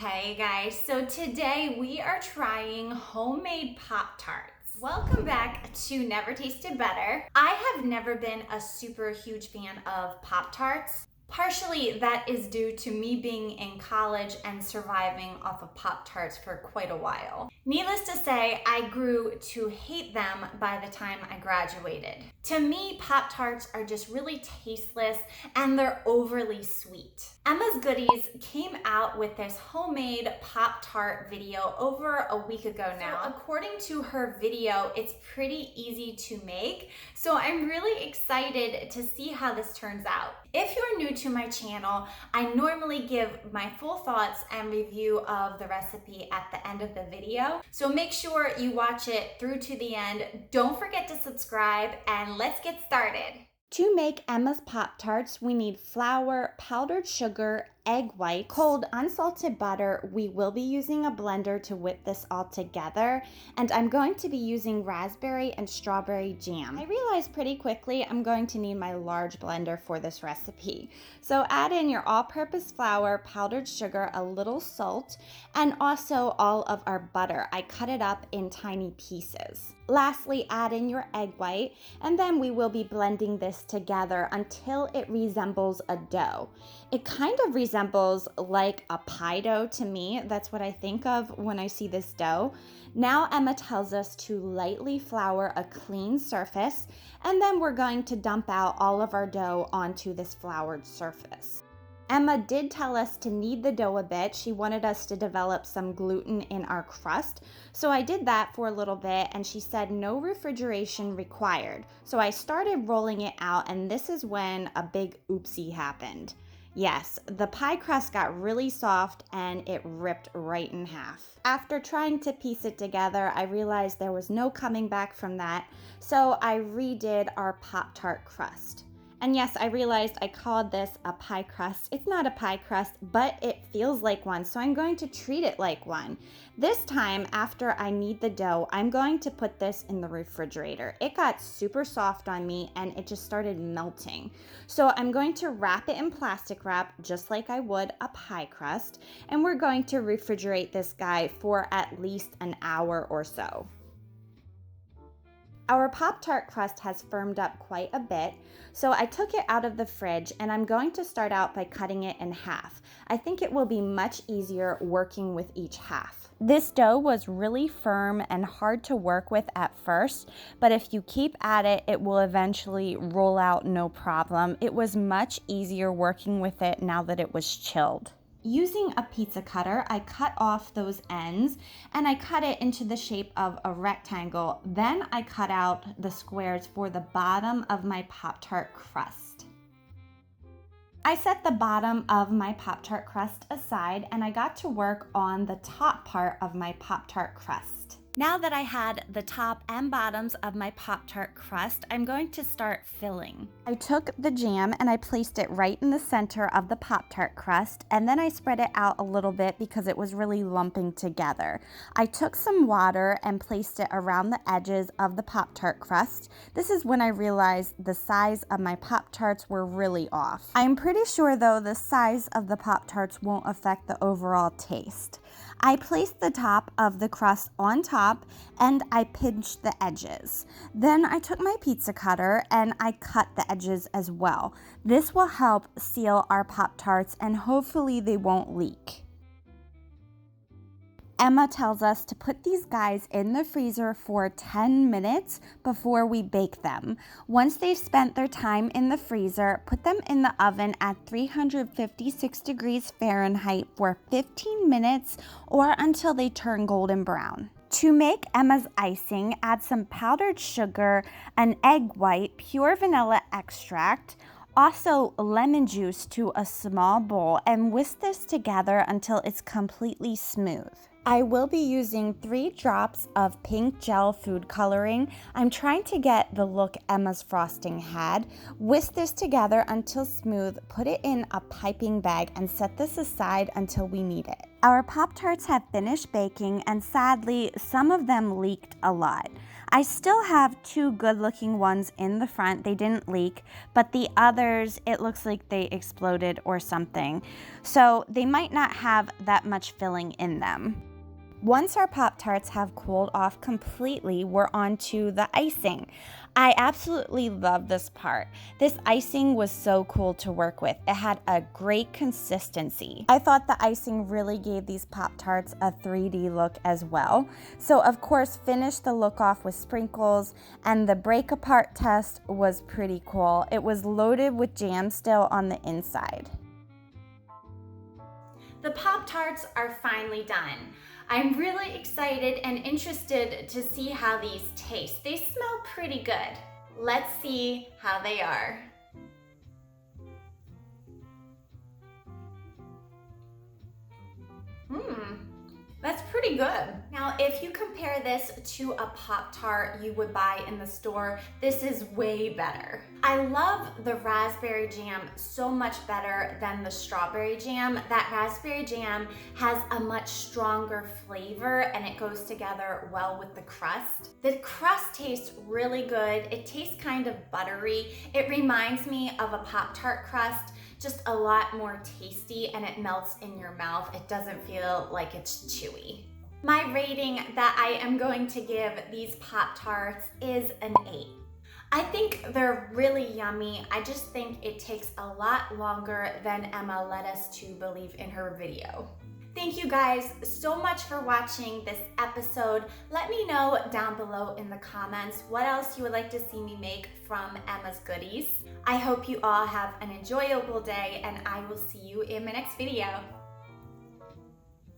Hey guys, so today we are trying homemade Pop Tarts. Welcome back to Never Tasted Better. I have never been a super huge fan of Pop Tarts. Partially that is due to me being in college and surviving off of Pop Tarts for quite a while. Needless to say, I grew to hate them by the time I graduated. To me, Pop Tarts are just really tasteless and they're overly sweet. Emma's Goodies came out with this homemade Pop Tart video over a week ago now. So according to her video, it's pretty easy to make, so I'm really excited to see how this turns out. If you're new to my channel, I normally give my full thoughts and review of the recipe at the end of the video, so make sure you watch it through to the end. Don't forget to subscribe, and let's get started. To make Emma's Pop Tarts, we need flour, powdered sugar, egg white, cold unsalted butter. We will be using a blender to whip this all together, and I'm going to be using raspberry and strawberry jam. I realized pretty quickly I'm going to need my large blender for this recipe. So add in your all-purpose flour, powdered sugar, a little salt, and also all of our butter. I cut it up in tiny pieces. Lastly, add in your egg white, and then we will be blending this together until it resembles a dough. It kind of resembles like a pie dough to me. That's what I think of when I see this dough. Now Emma tells us to lightly flour a clean surface, and then we're going to dump out all of our dough onto this floured surface. Emma did tell us to knead the dough a bit. She wanted us to develop some gluten in our crust. So I did that for a little bit, and she said no refrigeration required. So I started rolling it out, and this is when a big oopsie happened. Yes, the pie crust got really soft and it ripped right in half. After trying to piece it together, I realized there was no coming back from that, so I redid our Pop-Tart crust. And yes, I realized I called this a pie crust. It's not a pie crust, but it feels like one, so I'm going to treat it like one. This time, after I knead the dough, I'm going to put this in the refrigerator. It got super soft on me and it just started melting. So I'm going to wrap it in plastic wrap, just like I would a pie crust, and we're going to refrigerate this guy for at least an hour or so. Our Pop-Tart crust has firmed up quite a bit, so I took it out of the fridge and I'm going to start out by cutting it in half. I think it will be much easier working with each half. This dough was really firm and hard to work with at first, but if you keep at it, it will eventually roll out no problem. It was much easier working with it now that it was chilled. Using a pizza cutter, I cut off those ends and I cut it into the shape of a rectangle. Then I cut out the squares for the bottom of my Pop-Tart crust. I set the bottom of my Pop-Tart crust aside and I got to work on the top part of my Pop-Tart crust. Now that I had the top and bottoms of my Pop-Tart crust, I'm going to start filling. I took the jam and I placed it right in the center of the Pop-Tart crust, and then I spread it out a little bit because it was really lumping together. I took some water and placed it around the edges of the Pop-Tart crust. This is when I realized the size of my Pop-Tarts were really off. I'm pretty sure though the size of the Pop-Tarts won't affect the overall taste. I placed the top of the crust on top and I pinched the edges. Then I took my pizza cutter and I cut the edges as well. This will help seal our Pop-Tarts and hopefully they won't leak. Emma tells us to put these guys in the freezer for 10 minutes before we bake them. Once they've spent their time in the freezer, put them in the oven at 356 degrees Fahrenheit for 15 minutes or until they turn golden brown. To make Emma's icing, add some powdered sugar, an egg white, pure vanilla extract, also lemon juice to a small bowl, and whisk this together until it's completely smooth. I will be using 3 drops of pink gel food coloring. I'm trying to get the look Emma's frosting had. Whisk this together until smooth, put it in a piping bag, and set this aside until we need it. Our Pop Tarts have finished baking, and sadly, some of them leaked a lot. I still have 2 good looking ones in the front. They didn't leak, but the others, it looks like they exploded or something. So they might not have that much filling in them. Once our Pop Tarts have cooled off completely, we're on to the icing. I absolutely love this part. This icing was so cool to work with. It had a great consistency. I thought the icing really gave these Pop Tarts a 3D look as well. So of course, finished the look off with sprinkles, and the break apart test was pretty cool. It was loaded with jam still on the inside. The Pop Tarts are finally done. I'm really excited and interested to see how these taste. They smell pretty good. Let's see how they are. That's pretty good. Now, if you compare this to a Pop Tart you would buy in the store, this is way better. I love the raspberry jam so much better than the strawberry jam. That raspberry jam has a much stronger flavor and it goes together well with the crust. The crust tastes really good. It tastes kind of buttery. It reminds me of a Pop Tart crust, just a lot more tasty, and it melts in your mouth. It doesn't feel like it's chewy. My rating that I am going to give these Pop Tarts is an 8. I think they're really yummy. I just think it takes a lot longer than Emma led us to believe in her video. Thank you guys so much for watching this episode. Let me know down below in the comments what else you would like to see me make from Emma's goodies. I hope you all have an enjoyable day, and I will see you in my next video.